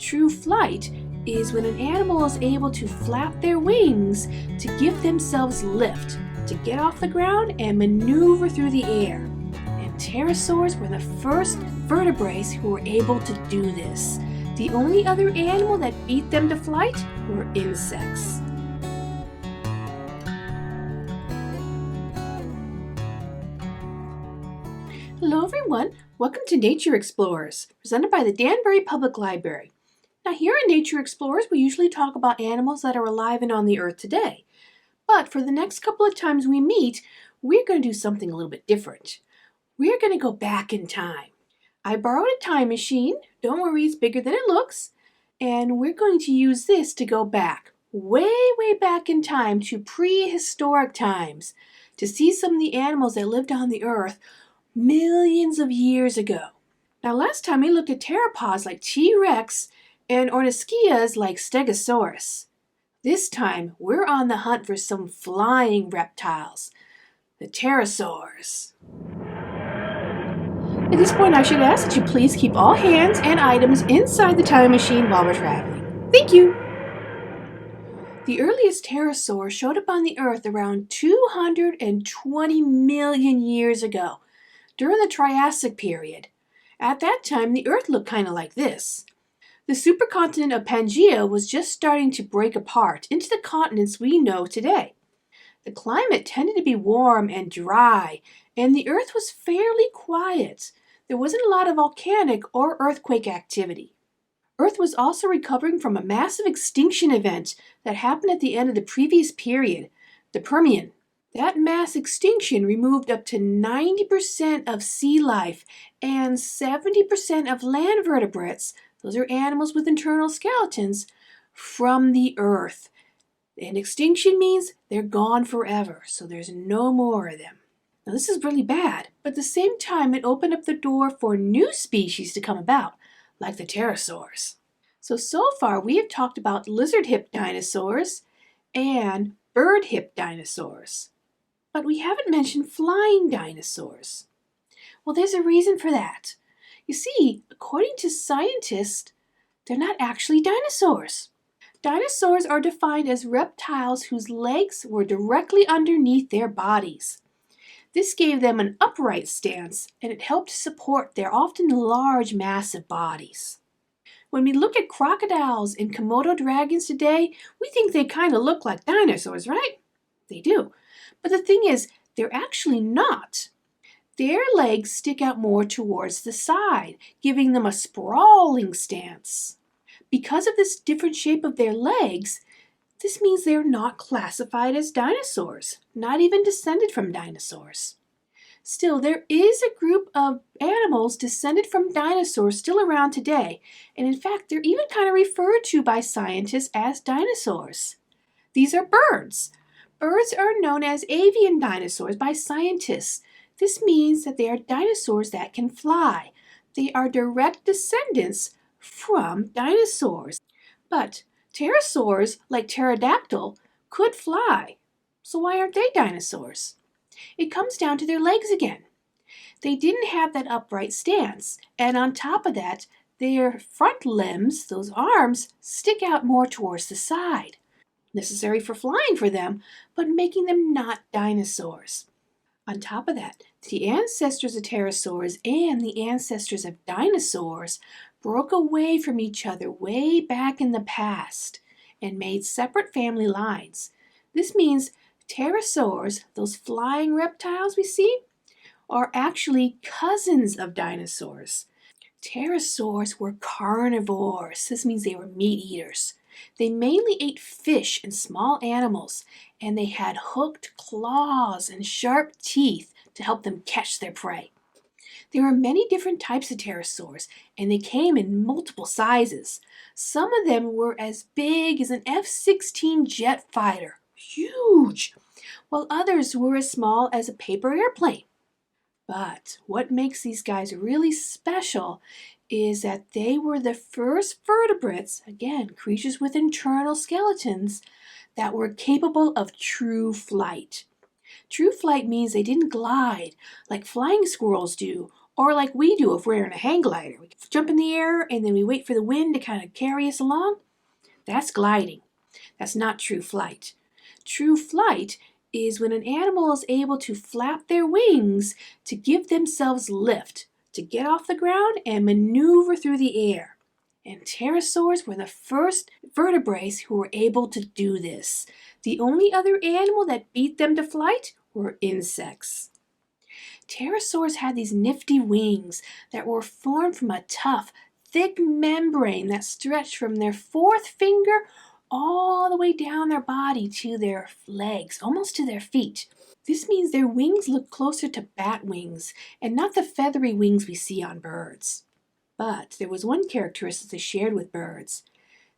True flight is when an animal is able to flap their wings to give themselves lift, to get off the ground and maneuver through the air. And pterosaurs were the first vertebrates who were able to do this. The only other animal that beat them to flight were insects. Hello everyone, welcome to Nature Explorers, presented by the Danbury Public Library. Now here in Nature Explorers, we usually talk about animals that are alive and on the earth today. But for the next couple of times we meet, we're going to do something a little bit different. We're going to go back in time. I borrowed a time machine, don't worry, it's bigger than it looks, and we're going to use this to go back, way back in time to prehistoric times, to see some of the animals that lived on the earth millions of years ago. Now last time we looked at pteropods like T-Rex and ornithischias like Stegosaurus. This time we're on the hunt for some flying reptiles, the Pterosaurs. At this point I should ask that you please keep all hands and items inside the time machine while we're traveling. Thank you! The earliest pterosaur showed up on the earth around 220 million years ago, during the Triassic period. At that time, the Earth looked kind of like this. The supercontinent of Pangaea was just starting to break apart into the continents we know today. The climate tended to be warm and dry, and the Earth was fairly quiet. There wasn't a lot of volcanic or earthquake activity. Earth was also recovering from a massive extinction event that happened at the end of the previous period, the Permian. That mass extinction removed up to 90% of sea life and 70% of land vertebrates, those are animals with internal skeletons, from the earth. And extinction means they're gone forever, so there's no more of them. Now this is really bad, but at the same time it opened up the door for new species to come about, like the pterosaurs. So far we have talked about lizard-hipped dinosaurs and bird-hipped dinosaurs. But we haven't mentioned flying dinosaurs. Well, there's a reason for that. You see, according to scientists, they're not actually dinosaurs. Dinosaurs are defined as reptiles whose legs were directly underneath their bodies. This gave them an upright stance, and it helped support their often large, massive bodies. When we look at crocodiles and Komodo dragons today, we think they kind of look like dinosaurs, right? They do. But the thing is, they're actually not. Their legs stick out more towards the side, giving them a sprawling stance. Because of this different shape of their legs, this means they're not classified as dinosaurs, not even descended from dinosaurs. Still, there is a group of animals descended from dinosaurs still around today, and in fact, they're even kind of referred to by scientists as dinosaurs. These are birds. Birds are known as avian dinosaurs by scientists. This means that they are dinosaurs that can fly. They are direct descendants from dinosaurs. But pterosaurs, like Pterodactyl, could fly. So why aren't they dinosaurs? It comes down to their legs again. They didn't have that upright stance, and on top of that, their front limbs, those arms, stick out more towards the side. Necessary for flying for them, but making them not dinosaurs. On top of that, the ancestors of pterosaurs and the ancestors of dinosaurs broke away from each other way back in the past and made separate family lines. This means pterosaurs, those flying reptiles we see, are actually cousins of dinosaurs. Pterosaurs were carnivores. This means they were meat eaters. They mainly ate fish and small animals, and they had hooked claws and sharp teeth to help them catch their prey. There are many different types of pterosaurs, and they came in multiple sizes. Some of them were as big as an F-16 jet fighter, huge, while others were as small as a paper airplane. But what makes these guys really special is that they were the first vertebrates, again, creatures with internal skeletons, that were capable of true flight. True flight means they didn't glide like flying squirrels do, Or like we do if we're in a hang glider. We jump in the air and then we wait for the wind to kind of carry us along. That's gliding. That's not true flight. True flight is when an animal is able to flap their wings to give themselves lift, to get off the ground and maneuver through the air. And pterosaurs were the first vertebrates who were able to do this. The only other animal that beat them to flight were insects. Pterosaurs had these nifty wings that were formed from a tough, thick membrane that stretched from their fourth finger all the way down their body to their legs, almost to their feet. This means their wings look closer to bat wings and not the feathery wings we see on birds. But there was one characteristic they shared with birds.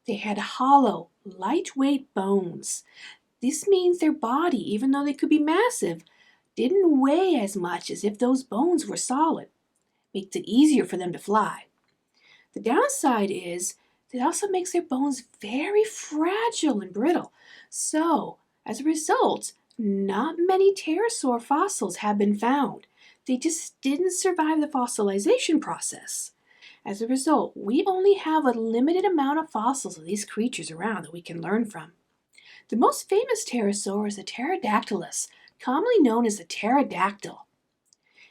They had hollow, lightweight bones. This means their body, even though they could be massive, didn't weigh as much as if those bones were solid. Makes it easier for them to fly. The downside is it also makes their bones very fragile and brittle. So, as a result, not many pterosaur fossils have been found. They just didn't survive the fossilization process. As a result, we only have a limited amount of fossils of these creatures around that we can learn from. The most famous pterosaur is the Pterodactylus, commonly known as the pterodactyl.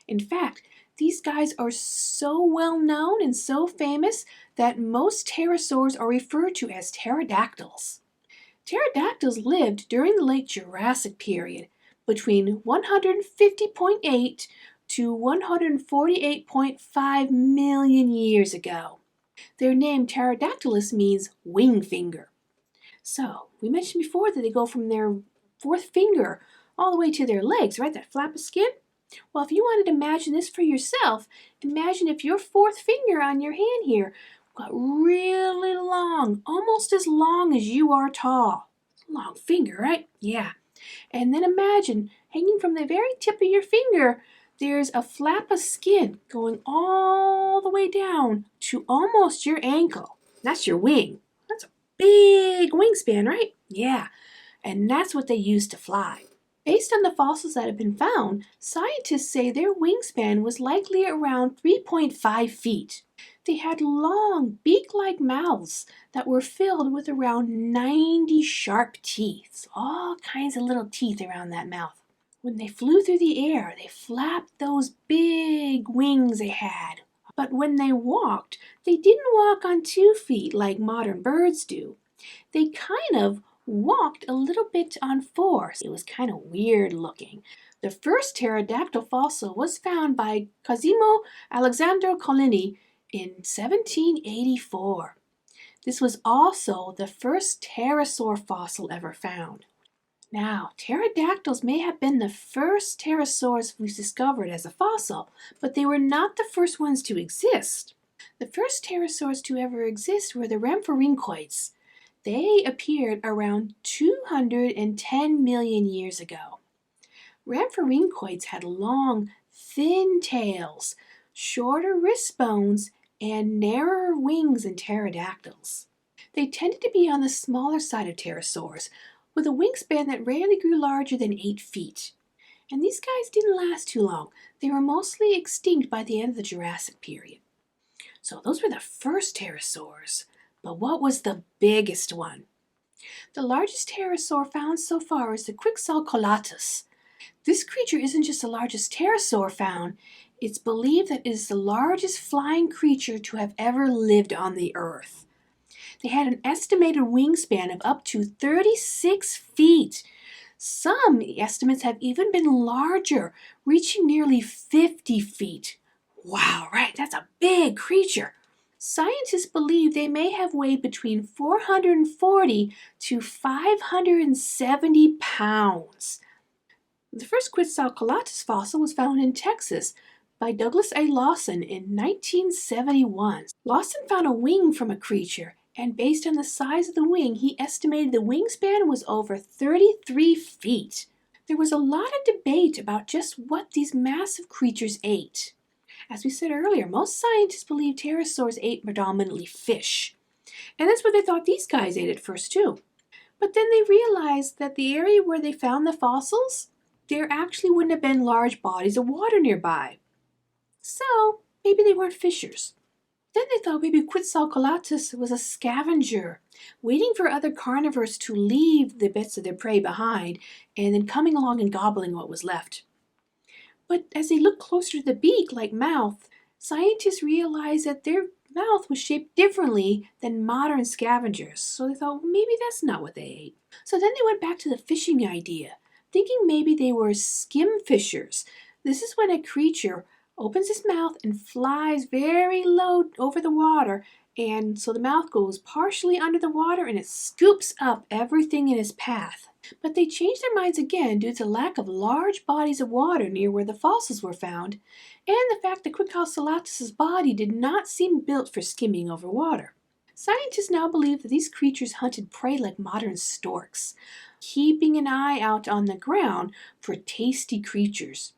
In fact, these guys are so well known and so famous that most pterosaurs are referred to as pterodactyls. Pterodactyls lived during the late Jurassic period, between 150.8 to 148.5 million years ago. Their name Pterodactylus means wing finger. So, we mentioned before that they go from their fourth finger all the way to their legs, right? That flap of skin. Well, if you wanted to imagine this for yourself, imagine if your fourth finger on your hand here got really long, almost as long as you are tall. Long finger, right? Yeah. And then imagine hanging from the very tip of your finger, there's a flap of skin going all the way down to almost your ankle. That's your wing. That's a big wingspan, right? Yeah. And that's what they use to fly. Based on the fossils that have been found, scientists say their wingspan was likely around 3.5 feet. They had long, beak-like mouths that were filled with around 90 sharp teeth. All kinds of little teeth around that mouth. When they flew through the air, they flapped those big wings they had. But when they walked, they didn't walk on 2 feet like modern birds do. They kind of walked a little bit on 4. It was kind of weird looking. The first pterodactyl fossil was found by Cosimo Alessandro Collini in 1784. This was also the first pterosaur fossil ever found. Now, pterodactyls may have been the first pterosaurs we discovered as a fossil, but they were not the first ones to exist. The first pterosaurs to ever exist were the Rampharine Coits. They appeared around 210 million years ago. Rampharine Coits had long, thin tails, shorter wrist bones, and narrower wings than pterodactyls. They tended to be on the smaller side of pterosaurs, with a wingspan that rarely grew larger than 8 feet. And these guys didn't last too long. They were mostly extinct by the end of the Jurassic period. So those were the first pterosaurs. But what was the biggest one? The largest pterosaur found so far is the Quetzalcoatlus. This creature isn't just the largest pterosaur found. It's believed that it is the largest flying creature to have ever lived on the earth. They had an estimated wingspan of up to 36 feet. Some estimates have even been larger, reaching nearly 50 feet. Wow, right? That's a big creature. Scientists believe they may have weighed between 440 to 570 pounds. The first Quetzalcoatlus fossil was found in Texas by Douglas A. Lawson in 1971. Lawson found a wing from a creature, and based on the size of the wing, he estimated the wingspan was over 33 feet. There was a lot of debate about just what these massive creatures ate. As we said earlier, most scientists believe pterosaurs ate predominantly fish. And that's what they thought these guys ate at first too. But then they realized that the area where they found the fossils, there actually wouldn't have been large bodies of water nearby. So maybe they weren't fishers. Then they thought maybe Quetzalcoatlus was a scavenger, waiting for other carnivores to leave the bits of their prey behind and then coming along and gobbling what was left. But as they looked closer to the beak-like mouth, scientists realized that their mouth was shaped differently than modern scavengers, so they thought, well, maybe that's not what they ate. So then they went back to the fishing idea, thinking maybe they were skim fishers. This is when a creature opens its mouth and flies very low over the water, and so the mouth goes partially under the water and it scoops up everything in its path. But they changed their minds again due to the lack of large bodies of water near where the fossils were found, and the fact that Quetzalcoatlus' body did not seem built for skimming over water. Scientists now believe that these creatures hunted prey like modern storks, keeping an eye out on the ground for tasty creatures.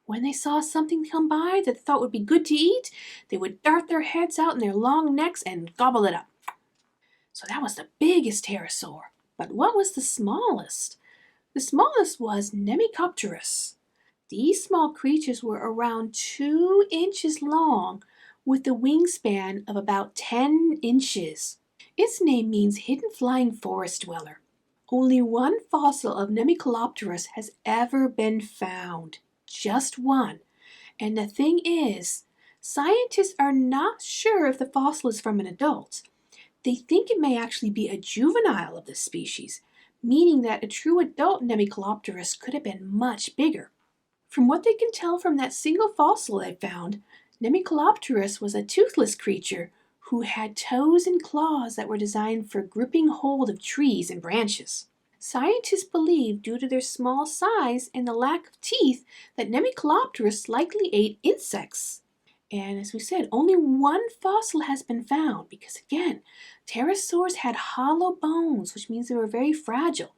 When they saw something come by that they thought would be good to eat, they would dart their heads out in their long necks and gobble it up. So that was the biggest pterosaur. But what was the smallest? The smallest was Nemicopterus. These small creatures were around 2 inches long with a wingspan of about 10 inches. Its name means hidden flying forest dweller. Only one fossil of Nemicopterus has ever been found. Just one. And the thing is, scientists are not sure if the fossil is from an adult. They think it may actually be a juvenile of the species, meaning that a true adult Nemicopterus could have been much bigger. From what they can tell from that single fossil they found, Nemicopterus was a toothless creature who had toes and claws that were designed for gripping hold of trees and branches. Scientists believe, due to their small size and the lack of teeth, that Nemicopterus likely ate insects. And as we said, only one fossil has been found because, again, pterosaurs had hollow bones, which means they were very fragile.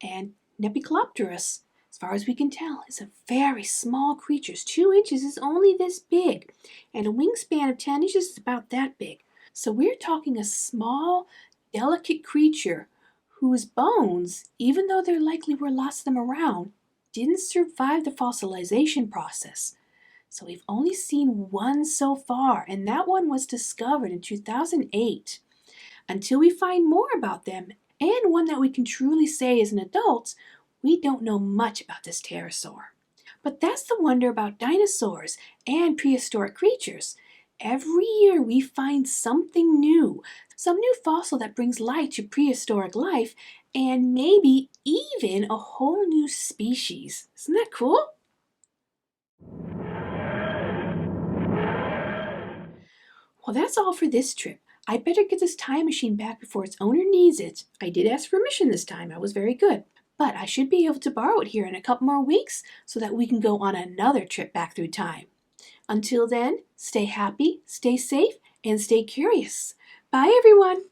And Nemicopterus, as far as we can tell, is a very small creature. 2 inches is only this big, and a wingspan of 10 inches is about that big. So we're talking a small, delicate creature whose bones, even though there likely were lots of them around, didn't survive the fossilization process. So we've only seen one so far, and that one was discovered in 2008. Until we find more about them, and one that we can truly say is an adult, we don't know much about this pterosaur. But that's the wonder about dinosaurs and prehistoric creatures. Every year we find something new, some new fossil that brings light to prehistoric life, and maybe even a whole new species. Isn't that cool? Well, that's all for this trip. I better get this time machine back before its owner needs it. I did ask permission this time. I was very good. But I should be able to borrow it here in a couple more weeks so that we can go on another trip back through time. Until then, stay happy, stay safe, and stay curious. Bye, everyone.